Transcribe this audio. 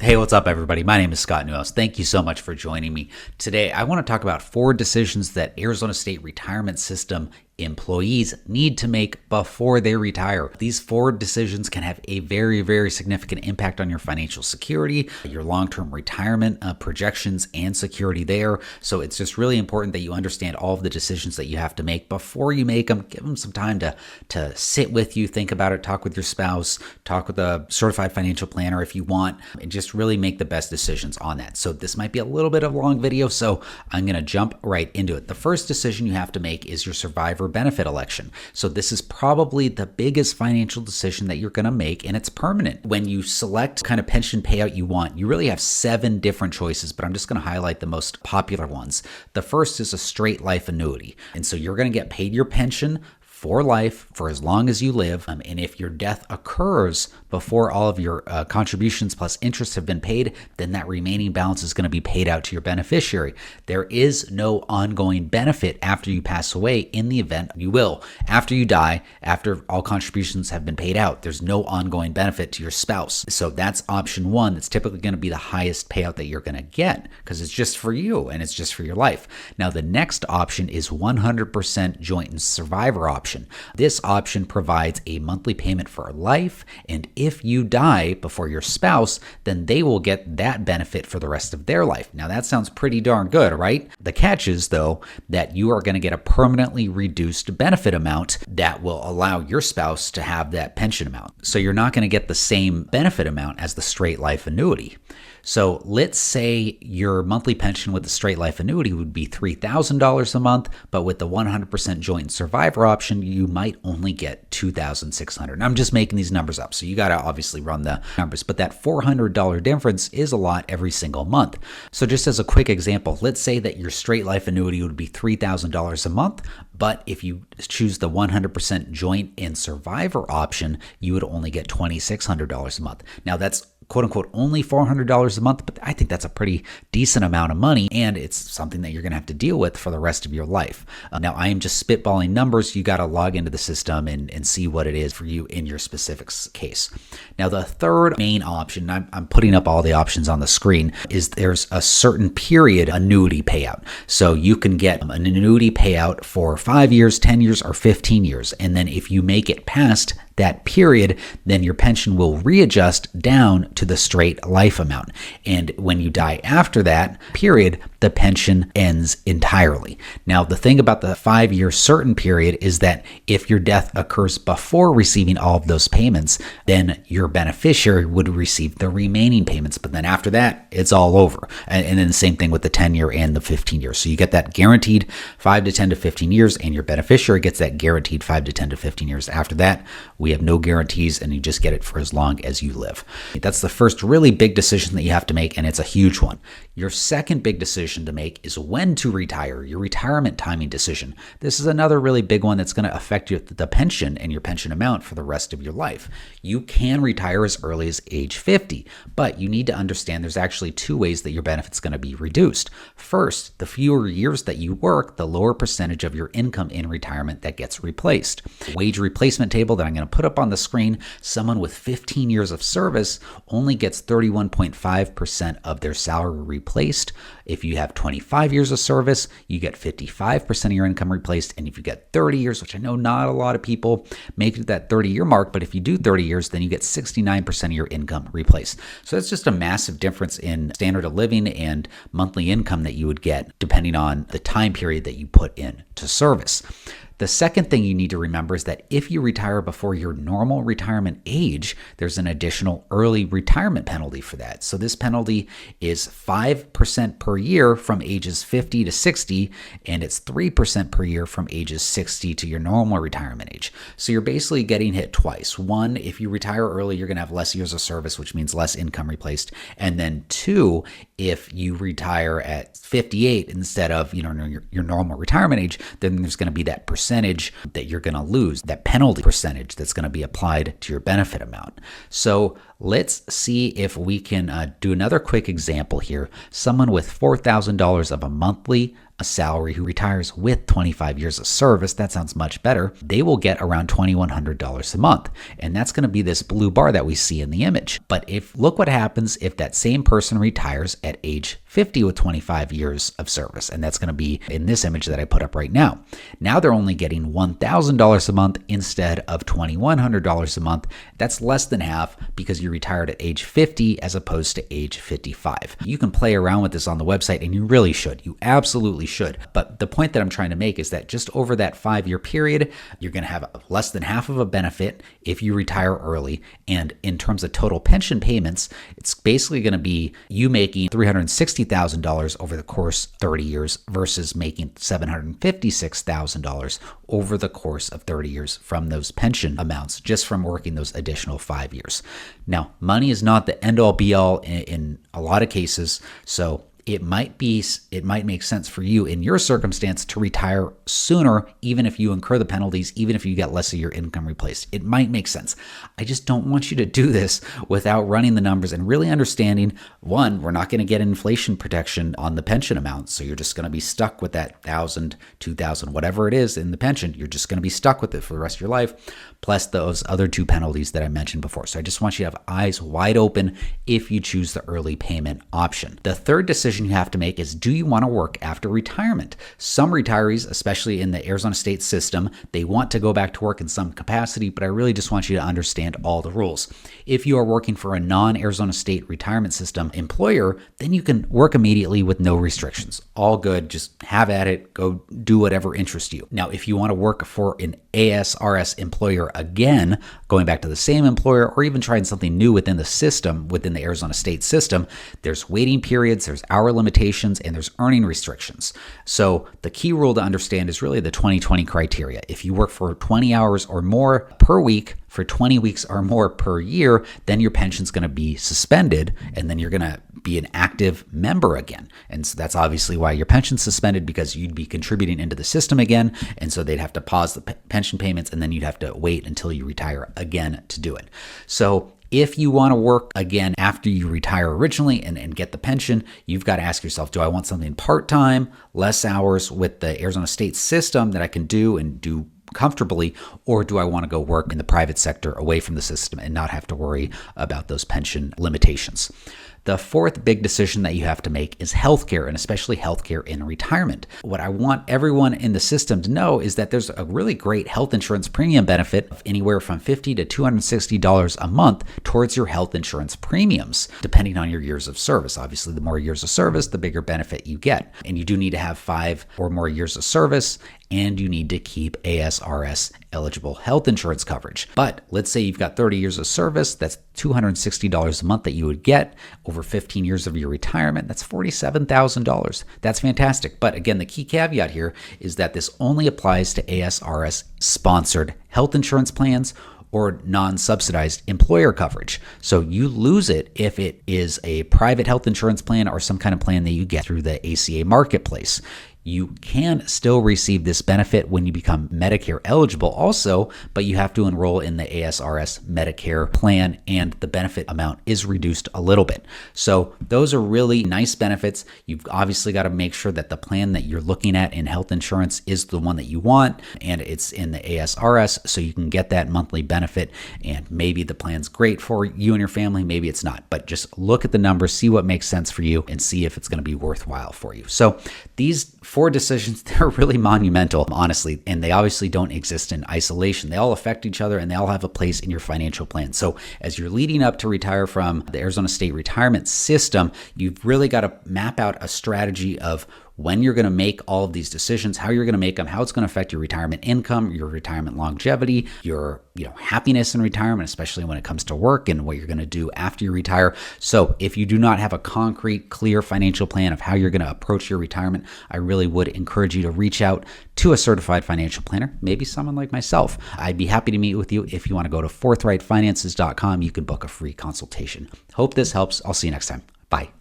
Hey, what's up, everybody? My name is Scott Newhouse. Thank you so much for joining me. Today, I want to talk about 4 decisions that Arizona State Retirement System employees need to make before they retire. These 4 decisions can have a very, very significant impact on your financial security, your long-term retirement projections, and security there. So it's just really important that you understand all of the decisions that you have to make before you make them. Give them some time to sit with you, think about it, talk with your spouse, talk with a certified financial planner if you want, and just really make the best decisions on that. So this might be a little bit of a long video, so I'm going to jump right into it. The first decision you have to make is your survivor benefit election. So this is probably the biggest financial decision that you're going to make, and it's permanent. When you select kind of pension payout you want, you really have 7 different choices, but I'm just going to highlight the most popular ones. The first is a straight life annuity. And so you're going to get paid your pension for life for as long as you live. And if your death occurs before all of your contributions plus interest have been paid, then that remaining balance is going to be paid out to your beneficiary. There is no ongoing benefit after you pass away in the event you will. After you die, after all contributions have been paid out, there's no ongoing benefit to your spouse. So that's option 1. That's typically going to be the highest payout that you're going to get because it's just for you and it's just for your life. Now, the next option is 100% joint and survivor option. This option provides a monthly payment for life, and if you die before your spouse, then they will get that benefit for the rest of their life. Now that sounds pretty darn good, right? The catch is, though, that you are going to get a permanently reduced benefit amount that will allow your spouse to have that pension amount. So you're not going to get the same benefit amount as the straight life annuity. So let's say your monthly pension with the straight life annuity would be $3,000 a month, but with the 100% joint and survivor option, you might only get $2,600. And I'm just making these numbers up, so you got to obviously run the numbers, but that $400 difference is a lot every single month. So just as a quick example, let's say that your straight life annuity would be $3,000 a month, but if you choose the 100% joint and survivor option, you would only get $2,600 a month. Now that's quote unquote only $400 a month, but I think that's a pretty decent amount of money, and it's something that you're going to have to deal with for the rest of your life. Now, I am just spitballing numbers. You got to log into the system and see what it is for you in your specific case. Now, the third main option, I'm putting up all the options on the screen, is there's a certain period annuity payout. So you can get an annuity payout for 5 years, 10 years, or 15 years. And then if you make it past that period, then your pension will readjust down to the straight life amount. And when you die after that period, the pension ends entirely. Now, the thing about the 5-year certain period is that if your death occurs before receiving all of those payments, then your beneficiary would receive the remaining payments. But then after that, it's all over. And then the same thing with the 10-year and the 15 years. So you get that guaranteed 5 to 10 to 15 years, and your beneficiary gets that guaranteed 5 to 10 to 15 years. After that, we have no guarantees, and you just get it for as long as you live. That's the first really big decision that you have to make, and it's a huge one. Your second big decision to make is when to retire, your retirement timing decision. This is another really big one that's going to affect the pension and your pension amount for the rest of your life. You can retire as early as age 50, but you need to understand there's actually 2 ways that your benefit's going to be reduced. First, the fewer years that you work, the lower percentage of your income in retirement that gets replaced. Wage replacement table that I'm going to put up on the screen, someone with 15 years of service only gets 31.5% of their salary replaced. If you have 25 years of service, you get 55% of your income replaced. And if you get 30 years, which I know not a lot of people make it that 30-year mark, but if you do 30 years, then you get 69% of your income replaced. So that's just a massive difference in standard of living and monthly income that you would get depending on the time period that you put in to service. The second thing you need to remember is that if you retire before your normal retirement age, there's an additional early retirement penalty for that. So this penalty is 5% per year from ages 50 to 60, and it's 3% per year from ages 60 to your normal retirement age. So you're basically getting hit twice. 1, if you retire early, you're going to have less years of service, which means less income replaced. And then 2, if you retire at 58 instead of your normal retirement age, then there's going to be that percentage that you're going to lose, that penalty percentage that's going to be applied to your benefit amount. So let's see if we can do another quick example here. Someone with $4,000 of a monthly a salary who retires with 25 years of service, that sounds much better, they will get around $2,100 a month. And that's going to be this blue bar that we see in the image. But look what happens if that same person retires at age 50 with 25 years of service. And that's going to be in this image that I put up right now. Now they're only getting $1,000 a month instead of $2,100 a month. That's less than half because you retired at age 50 as opposed to age 55. You can play around with this on the website, and you really should. You absolutely should. But the point that I'm trying to make is that just over that 5-year period, you're going to have less than half of a benefit if you retire early. And in terms of total pension payments, it's basically going to be you making $360,000 over the course of 30 years versus making $756,000 over the course of 30 years from those pension amounts, just from working those additional 5 years. Now, money is not the end all be all in a lot of cases. So it might make sense for you in your circumstance to retire sooner, even if you incur the penalties, even if you get less of your income replaced. It might make sense. I just don't want you to do this without running the numbers and really understanding, one, we're not going to get inflation protection on the pension amount. So you're just going to be stuck with that $1,000, $2,000, whatever it is in the pension. You're just going to be stuck with it for the rest of your life, plus those other two penalties that I mentioned before. So I just want you to have eyes wide open if you choose the early payment option. The third decision you have to make is, do you want to work after retirement? Some retirees, especially in the Arizona state system, they want to go back to work in some capacity, but I really just want you to understand all the rules. If you are working for a non-Arizona state retirement system employer, then you can work immediately with no restrictions. All good. Just have at it. Go do whatever interests you. Now, if you want to work for an ASRS employer again, going back to the same employer or even trying something new within the system, within the Arizona state system, there's waiting periods, there's hour limitations, and there's earning restrictions. So the key rule to understand is really the 20/20 criteria. If you work for 20 hours or more per week for 20 weeks or more per year, then your pension's going to be suspended, and then you're going to be an active member again. And so that's obviously why your pension's suspended, because you'd be contributing into the system again. And so they'd have to pause the pension payments, and then you'd have to wait until you retire again to do it. So if you want to work again after you retire originally and get the pension, you've got to ask yourself, do I want something part-time, less hours with the Arizona state system that I can do and do comfortably, or do I want to go work in the private sector away from the system and not have to worry about those pension limitations? The fourth big decision that you have to make is healthcare, and especially healthcare in retirement. What I want everyone in the system to know is that there's a really great health insurance premium benefit of anywhere from $50 to $260 a month towards your health insurance premiums, depending on your years of service. Obviously, the more years of service, the bigger benefit you get. And you do need to have 5 or more years of service, and you need to keep ASRS eligible health insurance coverage. But let's say you've got 30 years of service, that's $260 a month that you would get over 15 years of your retirement. That's $47,000. That's fantastic. But again, the key caveat here is that this only applies to ASRS sponsored health insurance plans or non-subsidized employer coverage. So you lose it if it is a private health insurance plan or some kind of plan that you get through the ACA marketplace. You can still receive this benefit when you become Medicare eligible also, but you have to enroll in the ASRS Medicare plan, and the benefit amount is reduced a little bit. So those are really nice benefits. You've obviously got to make sure that the plan that you're looking at in health insurance is the one that you want, and it's in the ASRS, so you can get that monthly benefit. And maybe the plan's great for you and your family, maybe it's not, but just look at the numbers, see what makes sense for you, and see if it's going to be worthwhile for you. So these 4 decisions, they're really monumental, honestly, and they obviously don't exist in isolation. They all affect each other, and they all have a place in your financial plan. So as you're leading up to retire from the Arizona State retirement system, you've really got to map out a strategy of when you're going to make all of these decisions, how you're going to make them, how it's going to affect your retirement income, your retirement longevity, your happiness in retirement, especially when it comes to work and what you're going to do after you retire. So if you do not have a concrete, clear financial plan of how you're going to approach your retirement, I really would encourage you to reach out to a certified financial planner, maybe someone like myself. I'd be happy to meet with you. If you want to go to forthrightfinances.com, you can book a free consultation. Hope this helps. I'll see you next time. Bye.